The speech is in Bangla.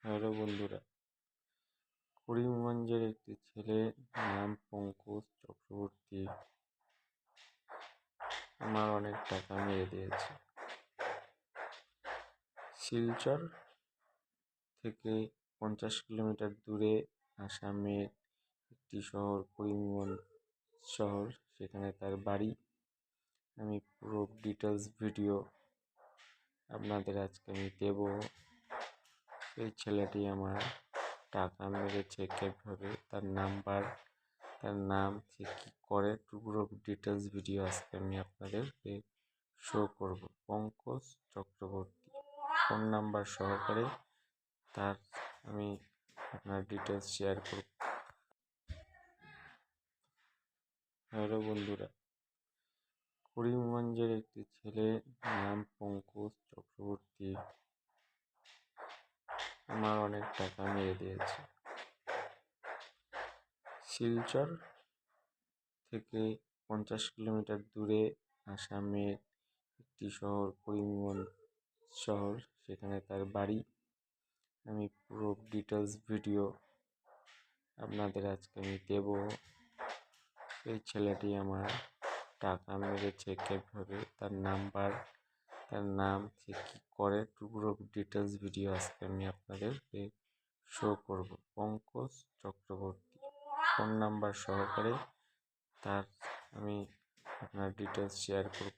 হ্যালো বন্ধুরা, করিমগঞ্জের একটি ছেলে নাম পঙ্কজ চক্রবর্তী আমার অনেক টাকা মেরে দিয়েছে। শিলচর থেকে 50 কিলোমিটার দূরে আসামের একটি শহর করিমগঞ্জ শহর, সেখানে তার বাড়ি। আমি পুরো ডিটেলস ভিডিও আপনাদের আজকে আমি দেব। এই ছেলেটি আমার টাকা মেরেছে কিভাবে, তার নাম্বার, তার নাম, সে কী করে, পুরো ডিটেলস ভিডিও আজকে আমি আপনাদেরকে শো করব। পঙ্কজ চক্রবর্তী ফোন নাম্বার সহকারে তার আমি আপনার ডিটেলস শেয়ার করব। হ্যালো বন্ধুরা, করিমগঞ্জের একটি ছেলে নাম পঙ্কজ চক্রবর্তী আমার অনেক টাকা মেরে দিয়েছে। শিলচর থেকে 50 কিলোমিটার দূরে আসামের একটি শহর করিমগঞ্জ শহর, সেখানে তার বাড়ি। আমি পুরো ডিটেলস ভিডিও আপনাদের আজকে আমি দেব। এই ছেলেটি আমার টাকা মেরেছে কিভাবে, তার নাম্বার, তার নাম, সে কী করে, পুরো ডিটেলস ভিডিও আজকে আমি আপনাদেরকে শো করব। পঙ্কজ চক্রবর্তী ফোন নাম্বার সহকারে তার আমি আপনার ডিটেলস শেয়ার করব।